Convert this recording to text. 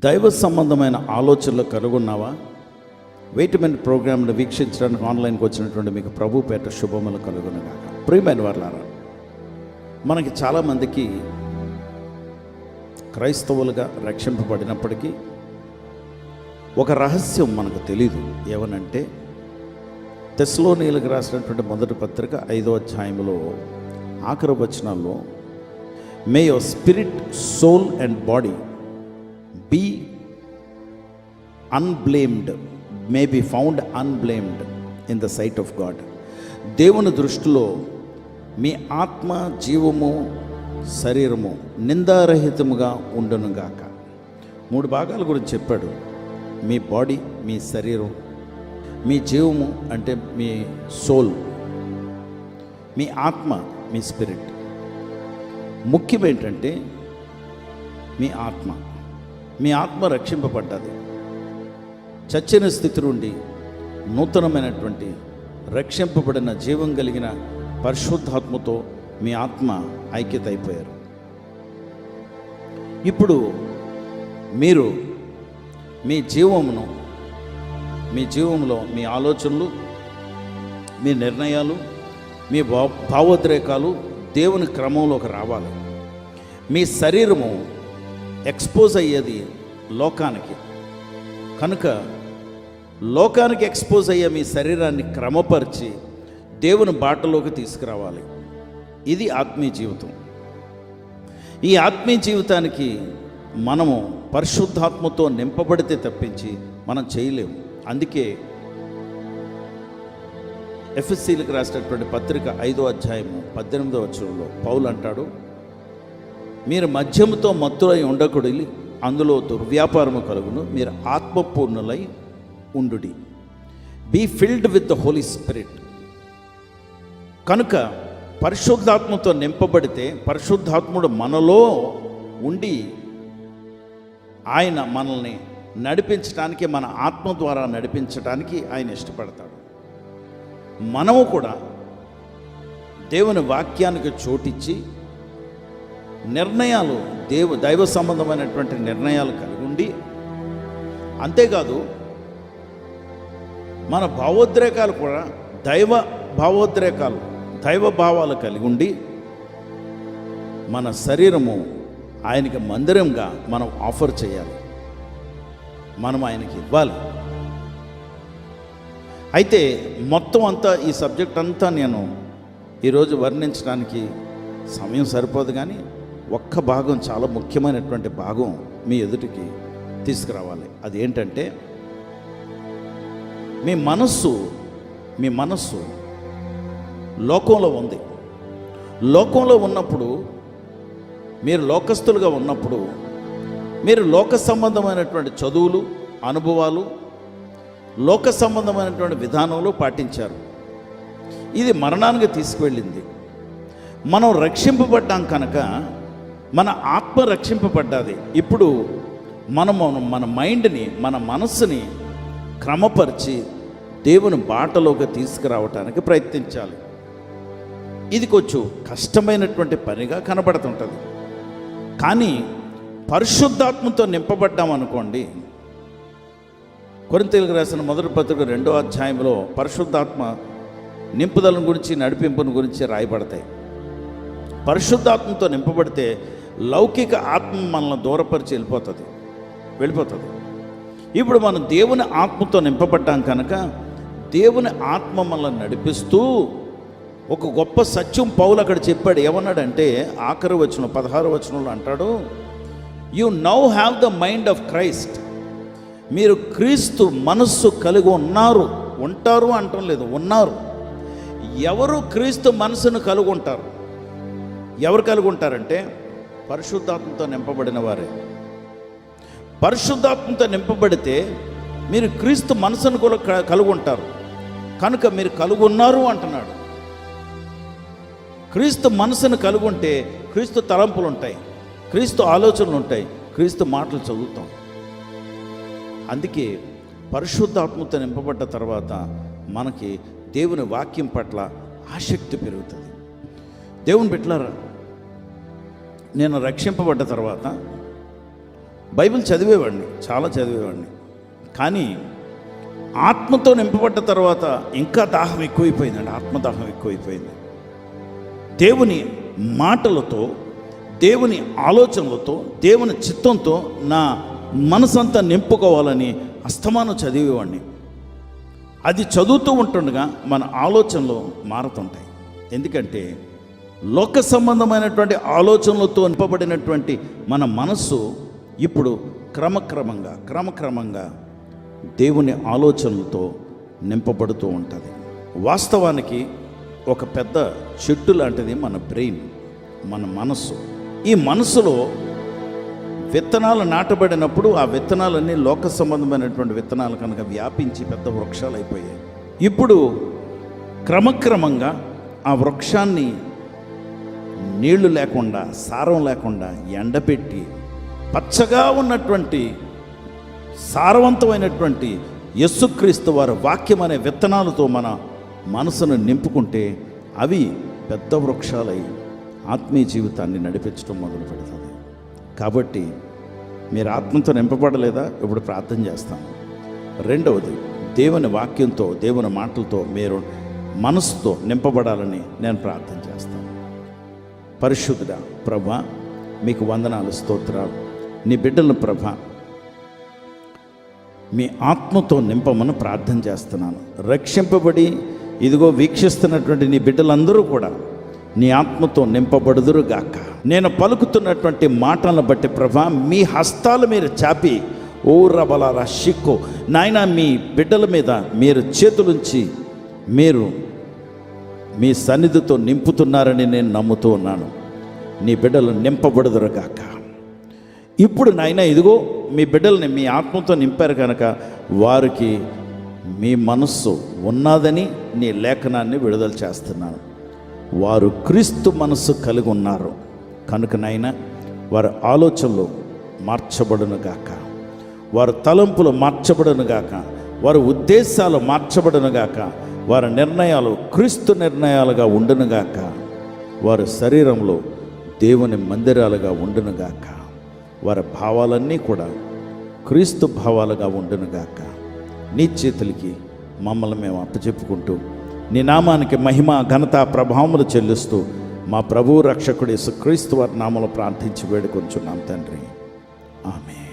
దైవ సంబంధమైన ఆలోచనలు కనుగొన్నావా? వెయిట్ మినిట్ ప్రోగ్రామ్ను వీక్షించడానికి ఆన్లైన్కి వచ్చినటువంటి మీకు ప్రభు పేట శుభములు కలుగునుగాక. ప్రియమైన వారలారా, మనకి చాలామందికి క్రైస్తవులుగా రక్షింపబడినప్పటికీ ఒక రహస్యం మనకు తెలీదు. ఏమనంటే తెస్సలోనీయులకు రాసినటువంటి మొదటి పత్రిక 5వ అధ్యాయంలో ఆఖరి వచనాల్లో may your spirit, soul and body be unblamed, may be found unblamed in the sight of God. దేవుని దృష్టిలో మీ ఆత్మ, జీవము, శరీరము నిందారహితముగా ఉండునుగాక. 3 భాగాల గురించి చెప్పాడు. మీ బాడీ, మీ శరీరం, మీ జీవము అంటే మీ సోల్, మీ ఆత్మ, మీ స్పిరిట్. ముఖ్యం ఏంటంటే మీ ఆత్మ రక్షింపబడ్డది. చచ్చిన స్థితి నుండి నూతనమైనటువంటి రక్షింపబడిన జీవం కలిగిన పరిశుద్ధాత్మతో మీ ఆత్మ ఐక్యత అయిపోయారు. ఇప్పుడు మీరు మీ జీవంలో మీ ఆలోచనలు, మీ నిర్ణయాలు, మీ భావోద్రేకాలు దేవుని క్రమంలోకి రావాలి. మీ శరీరము ఎక్స్పోజ్ అయ్యేది లోకానికి కనుక లోకానికి ఎక్స్పోజ్ అయ్యే మీ శరీరాన్ని క్రమపరిచి దేవుని బాటలోకి తీసుకురావాలి. ఇది ఆత్మీయ జీవితం. ఈ ఆత్మీయ జీవితానికి మనము పరిశుద్ధాత్మతో నింపబడితే తప్పించి మనం చేయలేము. అందుకే ఎఫెసీలకు రాసినటువంటి పత్రిక 5వ అధ్యాయము 18వ వచనంలో పౌలు అంటాడు, మీరు మద్యముతో మత్తులై ఉండకూడదు, అందులో దుర్వ్యాపారము కలుగును, మీరు ఆత్మపూర్ణులై ఉండుడి. Be filled with the holy spirit. కనుక పరిశుద్ధాత్మతో నింపబడితే పరిశుద్ధాత్ముడు మనలో ఉండి ఆయన మనల్ని నడిపించడానికి, మన ఆత్మ ద్వారా నడిపించడానికి ఆయన ఇష్టపడతాడు. మనము కూడా దేవుని వాక్యానికి చోటిచ్చి నిర్ణయాలు, దైవ సంబంధమైనటువంటి నిర్ణయాలు కలిగి ఉండి, అంతేకాదు మన భావోద్రేకాలు కూడా దైవ భావాలు కలిగి ఉండి మన శరీరము ఆయనకి మందిరంగా మనం ఆఫర్ చేయాలి, మనం ఆయనకి ఇవ్వాలి. అయితే మొత్తం అంతా ఈ సబ్జెక్ట్ అంతా నేను ఈరోజు వర్ణించడానికి సమయం సరిపోదు, కానీ ఒక్క భాగం, చాలా ముఖ్యమైనటువంటి భాగం మీ ఎదుటికి తీసుకురావాలి. అది ఏంటంటే మీ మనస్సు లోకంలో ఉంది. లోకంలో ఉన్నప్పుడు, మీరు లోకస్తులుగా ఉన్నప్పుడు, మీరు లోక సంబంధమైనటువంటి చదువులు, అనుభవాలు, లోక సంబంధమైనటువంటి విధానంలో పాటించారు. ఇది మరణానికి తీసుకువెళ్ళింది. మనం రక్షింపబడ్డాం కనుక మన ఆత్మ రక్షింపబడ్డది. ఇప్పుడు మనము మన మైండ్ని, మన మనస్సుని క్రమపరిచి దేవుని బాటలోకి తీసుకురావటానికి ప్రయత్నించాలి. ఇది కొంచెం కష్టమైనటువంటి పనిగా కనబడుతుంటుంది. కానీ పరిశుద్ధాత్మతో నింపబడ్డామనుకోండి, కొరింథీయులకు రాసిన మొదటి పత్రిక 2వ అధ్యాయంలో పరిశుద్ధాత్మ నింపుదల గురించి, నడిపింపుని గురించి రాయబడతాయి. పరిశుద్ధాత్మతో నింపబడితే లౌకిక ఆత్మ మనల్ని దూరపరిచి వెళ్ళిపోతుంది. ఇప్పుడు మనం దేవుని ఆత్మతో నింపబడ్డాం కనుక దేవుని ఆత్మ మనల్ని నడిపిస్తూ ఒక గొప్ప సత్యం పౌలు అక్కడ చెప్పాడు. ఏమన్నాడంటే ఆఖరి వచనం 16వ వచనంలో అంటాడు, you now have the mind of Christ. మీరు క్రీస్తు మనస్సు కలిగి ఉంటారు అంటం లేదు, ఉన్నారు. ఎవరు క్రీస్తు మనసును కలిగి ఉంటారు? ఎవరు కలిగి ఉంటారంటే పరిశుద్ధాత్మతో నింపబడిన వారే. పరిశుద్ధాత్మతో నింపబడితే మీరు క్రీస్తు మనసును కూడా కలిగి ఉంటారు. కనుక మీరు కలిగి ఉన్నారు అంటున్నాడు. క్రీస్తు మనసును కలిగి ఉంటే క్రీస్తు తలంపులు ఉంటాయి, క్రీస్తు ఆలోచనలు ఉంటాయి, క్రీస్తు మాటలు చదువుతాం. అందుకే పరిశుద్ధాత్మతో నింపబడ్డ తర్వాత మనకి దేవుని వాక్యం పట్ల ఆసక్తి పెరుగుతుంది. దేవుని బిడ్డలారా, నేను రక్షింపబడ్డ తర్వాత బైబిల్ చదివేవాడిని, చాలా చదివేవాడిని. కానీ ఆత్మతో నింపబడ్డ తర్వాత ఇంకా దాహం ఎక్కువైపోయిందండి. ఆత్మదాహం ఎక్కువైపోయింది. దేవుని మాటలతో, దేవుని ఆలోచనలతో, దేవుని చిత్తంతో నా మనసంతా నింపుకోవాలని అస్తమానం చదివేవాడిని. అది చదువుతూ ఉంటుండగా మన ఆలోచనలు మారుతుంటాయి. ఎందుకంటే లోక సంబంధమైనటువంటి ఆలోచనలతో నింపబడినటువంటి మన మనస్సు ఇప్పుడు క్రమక్రమంగా దేవుని ఆలోచనలతో నింపబడుతూ ఉంటుంది. వాస్తవానికి ఒక పెద్ద చెట్టు లాంటిది మన బ్రెయిన్, మన మనస్సు. ఈ మనస్సులో విత్తనాలు నాటబడినప్పుడు ఆ విత్తనాలన్నీ లోక సంబంధమైనటువంటి విత్తనాలు కనుక వ్యాపించి పెద్ద వృక్షాలు అయిపోయాయి. ఇప్పుడు క్రమక్రమంగా ఆ వృక్షాన్ని నీళ్లు లేకుండా, సారం లేకుండా ఎండపెట్టి పచ్చగా ఉన్నటువంటి సారవంతమైనటువంటి యేసుక్రీస్తు వారి వాక్యం అనే విత్తనాలతో మన మనసును నింపుకుంటే అవి పెద్ద వృక్షాలై ఆత్మీయ జీవితాన్ని నడిపించడం మొదలు పెడుతుంది. కాబట్టి మీరు ఆత్మతో నింపబడలేదా? ఇప్పుడు ప్రార్థన చేస్తాను. రెండవది, దేవుని వాక్యంతో, దేవుని మాటలతో మీరు మనసుతో నింపబడాలని నేను ప్రార్థన చేస్తాను. పరిశుద్ధుడా ప్రభా, మీకు వందనాలు, స్తోత్రాలు. నీ బిడ్డలను ప్రభా మీ ఆత్మతో నింపమని ప్రార్థన చేస్తున్నాను. రక్షింపబడి ఇదిగో వీక్షిస్తున్నటువంటి నీ బిడ్డలందరూ కూడా నీ ఆత్మతో నింపబడుదురుగాక. నేను పలుకుతున్నటువంటి మాటలను బట్టి ప్రభా మీ హస్తాలు మీరు చాపి ఓ రబలారా షిక్కో నాయన మీ బిడ్డల మీద మీరు చేతులుంచి మీరు మీ సన్నిధితో నింపుతున్నారని నేను నమ్ముతూ ఉన్నాను. నీ బిడ్డలు నింపబడుదురుగాక. ఇప్పుడు నాయన ఇదిగో మీ బిడ్డల్ని మీ ఆత్మతో నింపారు కనుక వారికి మీ మనస్సు ఉన్నదని నీ లేఖనాన్ని విడుదల చేస్తున్నాను. వారు క్రీస్తు మనస్సు కలిగి ఉన్నారు కనుక నాయన వారి ఆలోచనలు మార్చబడునుగాక, వారి తలంపులు మార్చబడునుగాక, వారి ఉద్దేశాలు మార్చబడునుగాక, వారి నిర్ణయాలు క్రీస్తు నిర్ణయాలుగా ఉండునుగాక, వారి శరీరంలో దేవుని మందిరాలుగా ఉండునుగాక, వారి భావాలన్నీ కూడా క్రీస్తు భావాలుగా ఉండునుగాక. నీ చేతులకి మమ్మల్ని మేము అప్పచెప్పుకుంటూ నీ నామానికి మహిమ, ఘనత, ప్రభావములు చెల్లిస్తూ మా ప్రభువు రక్షకుడు యేసుక్రీస్తు వారి నామములో ప్రార్థించి వేడుకొంచున్నాం తండ్రి. ఆమేన్.